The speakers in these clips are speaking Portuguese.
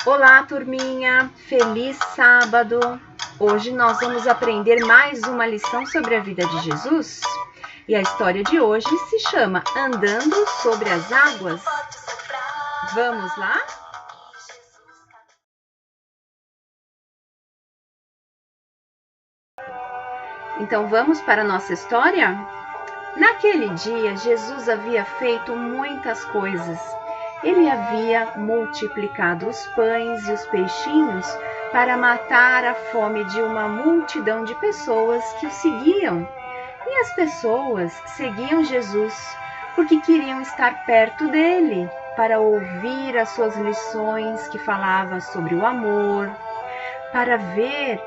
Olá, turminha! Feliz sábado! Hoje nós vamos aprender mais uma lição sobre a vida de Jesus. E a história de hoje se chama Andando sobre as Águas. Vamos lá? Então vamos para a nossa história? Naquele dia, Jesus havia feito muitas coisas. Ele havia multiplicado os pães e os peixinhos para matar a fome de uma multidão de pessoas que o seguiam. E as pessoas seguiam Jesus porque queriam estar perto dele, para ouvir as suas lições que falavam sobre o amor, para ver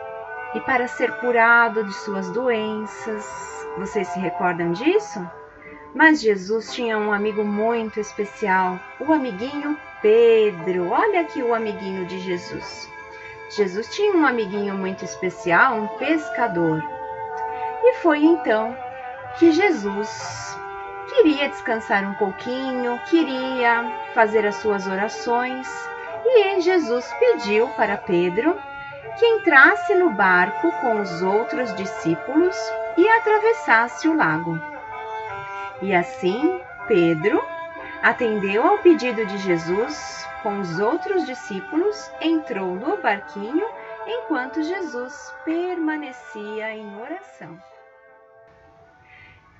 e para ser curado de suas doenças. Vocês se recordam disso? Mas Jesus tinha um amigo muito especial, o amiguinho Pedro. Olha aqui o amiguinho de Jesus. Jesus tinha um amiguinho muito especial, um pescador. E foi então que Jesus queria descansar um pouquinho, queria fazer as suas orações. E Jesus pediu para Pedro que entrasse no barco com os outros discípulos e atravessasse o lago. E assim, Pedro atendeu ao pedido de Jesus, com os outros discípulos, entrou no barquinho enquanto Jesus permanecia em oração.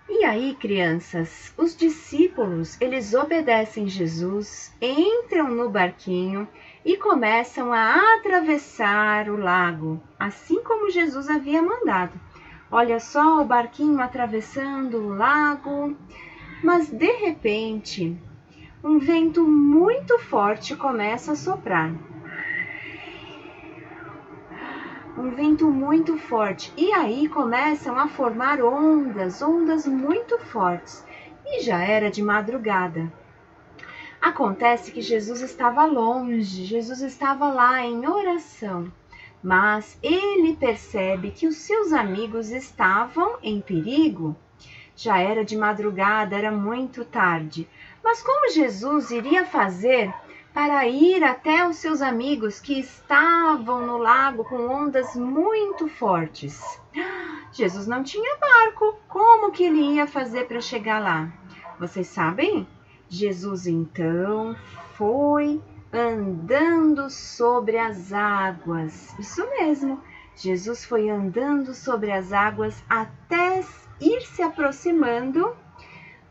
E aí, crianças, os discípulos, eles obedecem Jesus, entram no barquinho e começam a atravessar o lago, assim como Jesus havia mandado. Olha só o barquinho atravessando o lago, mas de repente, um vento muito forte começa a soprar. Um vento muito forte, e aí começam a formar ondas muito fortes, e já era de madrugada. Acontece que Jesus estava longe, Jesus estava lá em oração, mas ele percebe que os seus amigos estavam em perigo. Já era de madrugada, era muito tarde, mas como Jesus iria fazer para ir até os seus amigos que estavam no lago com ondas muito fortes? Jesus não tinha barco, como que ele ia fazer para chegar lá? Vocês sabem? Jesus então foi andando sobre as águas. Isso mesmo, Jesus foi andando sobre as águas até ir se aproximando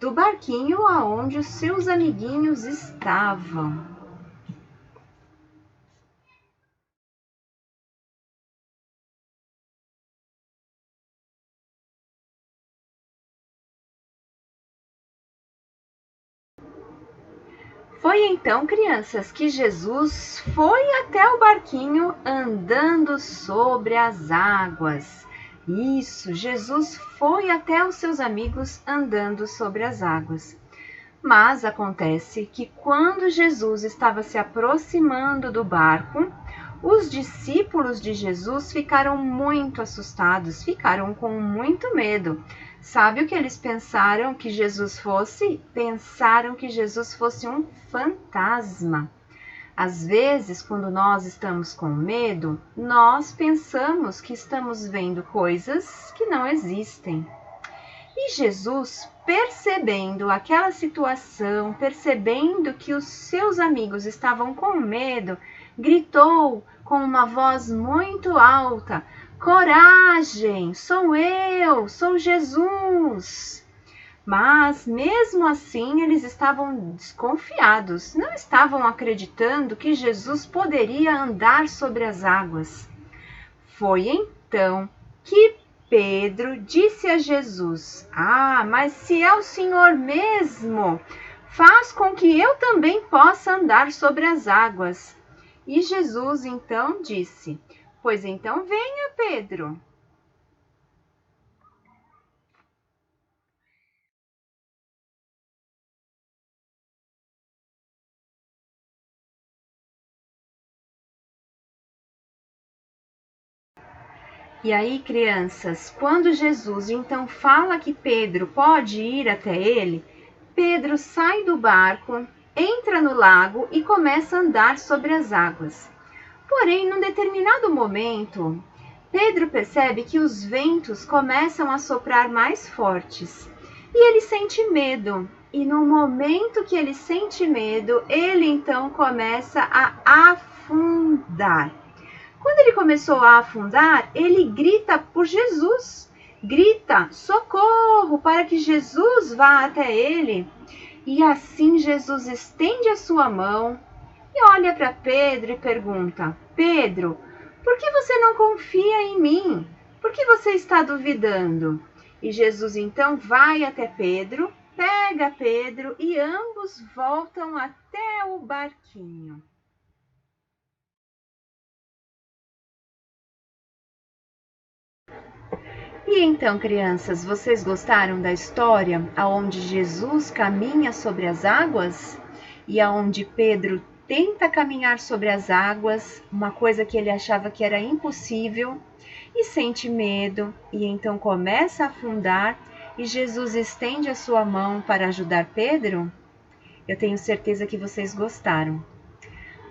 do barquinho aonde os seus amiguinhos estavam. Foi então, crianças, que Jesus foi até o barquinho andando sobre as águas. Isso, Jesus foi até os seus amigos andando sobre as águas. Mas acontece que quando Jesus estava se aproximando do barco, os discípulos de Jesus ficaram muito assustados, ficaram com muito medo. Sabe o que eles pensaram que Jesus fosse? Pensaram que Jesus fosse um fantasma. Às vezes, quando nós estamos com medo, nós pensamos que estamos vendo coisas que não existem. E Jesus, percebendo aquela situação, percebendo que os seus amigos estavam com medo, gritou com uma voz muito alta: "Coragem, sou Jesus!" Mas, mesmo assim, eles estavam desconfiados, não estavam acreditando que Jesus poderia andar sobre as águas. Foi então que Pedro disse a Jesus: mas se é o Senhor mesmo, faz com que eu também possa andar sobre as águas. E Jesus então disse: Pois então venha, Pedro. E aí, crianças, quando Jesus então fala que Pedro pode ir até ele, Pedro sai do barco entra no lago e começa a andar sobre as águas. Porém, num determinado momento, Pedro percebe que os ventos começam a soprar mais fortes e ele sente medo. E no momento que ele sente medo, ele então começa a afundar. Quando ele começou a afundar, ele grita por Jesus. Grita, socorro, para que Jesus vá até ele. E assim Jesus estende a sua mão e olha para Pedro e pergunta: Pedro, por que você não confia em mim? Por que você está duvidando? E Jesus então vai até Pedro, pega Pedro e ambos voltam até o barquinho. E então, crianças, vocês gostaram da história aonde Jesus caminha sobre as águas e aonde Pedro tenta caminhar sobre as águas, uma coisa que ele achava que era impossível, e sente medo e então começa a afundar e Jesus estende a sua mão para ajudar Pedro? Eu tenho certeza que vocês gostaram.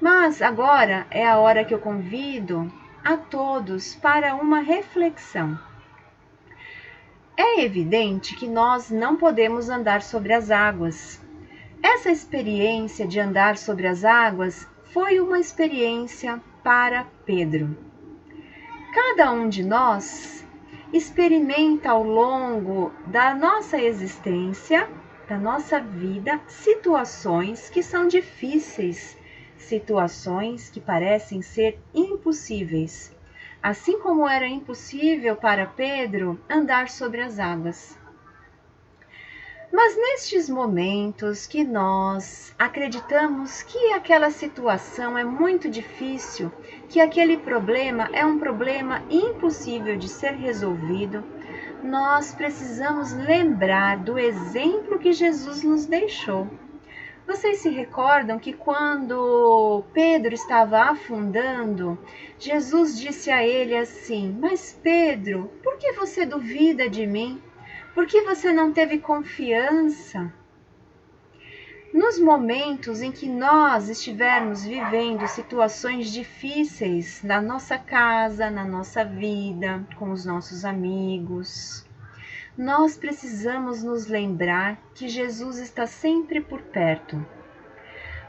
Mas agora é a hora que eu convido a todos para uma reflexão. É evidente que nós não podemos andar sobre as águas. Essa experiência de andar sobre as águas foi uma experiência para Pedro. Cada um de nós experimenta ao longo da nossa existência, da nossa vida, situações que são difíceis, situações que parecem ser impossíveis. Assim como era impossível para Pedro andar sobre as águas. Mas nestes momentos que nós acreditamos que aquela situação é muito difícil, que aquele problema é um problema impossível de ser resolvido, nós precisamos lembrar do exemplo que Jesus nos deixou. Vocês se recordam que quando Pedro estava afundando, Jesus disse a ele assim: Mas Pedro, por que você duvida de mim? Por que você não teve confiança? Nos momentos em que nós estivermos vivendo situações difíceis na nossa casa, na nossa vida, com os nossos amigos, nós precisamos nos lembrar que Jesus está sempre por perto.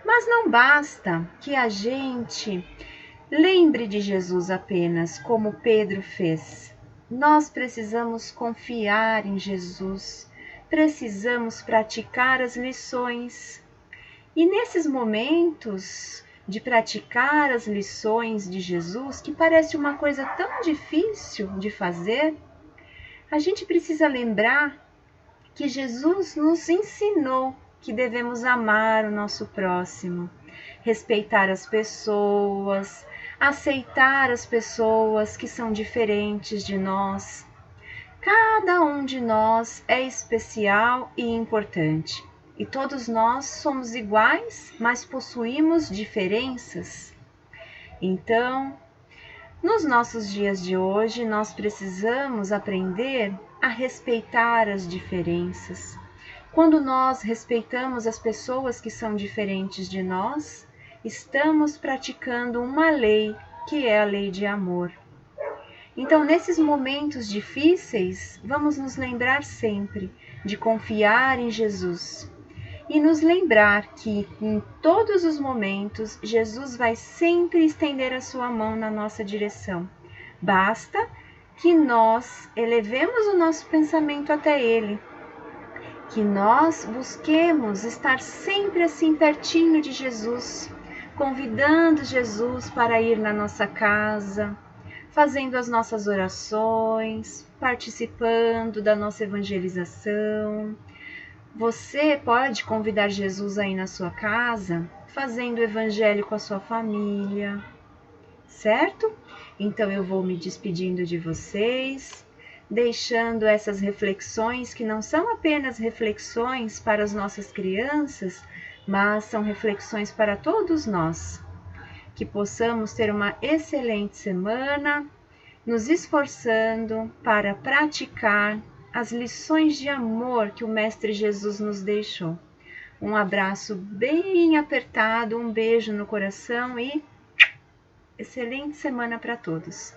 Mas não basta que a gente lembre de Jesus apenas, como Pedro fez. Nós precisamos confiar em Jesus, precisamos praticar as lições. E nesses momentos de praticar as lições de Jesus, que parece uma coisa tão difícil de fazer, a gente precisa lembrar que Jesus nos ensinou que devemos amar o nosso próximo, respeitar as pessoas, aceitar as pessoas que são diferentes de nós. Cada um de nós é especial e importante. E todos nós somos iguais, mas possuímos diferenças. Então, nos nossos dias de hoje, nós precisamos aprender a respeitar as diferenças. Quando nós respeitamos as pessoas que são diferentes de nós, estamos praticando uma lei, que é a lei de amor. Então, nesses momentos difíceis, vamos nos lembrar sempre de confiar em Jesus e nos lembrar que em todos os momentos Jesus vai sempre estender a sua mão na nossa direção. Basta que nós elevemos o nosso pensamento até Ele, que nós busquemos estar sempre assim pertinho de Jesus, convidando Jesus para ir na nossa casa, fazendo as nossas orações, participando da nossa evangelização. Você pode convidar Jesus aí na sua casa, fazendo o evangelho com a sua família, certo? Então eu vou me despedindo de vocês, deixando essas reflexões que não são apenas reflexões para as nossas crianças, mas são reflexões para todos nós. Que possamos ter uma excelente semana, nos esforçando para praticar as lições de amor que o Mestre Jesus nos deixou. Um abraço bem apertado, um beijo no coração e excelente semana para todos.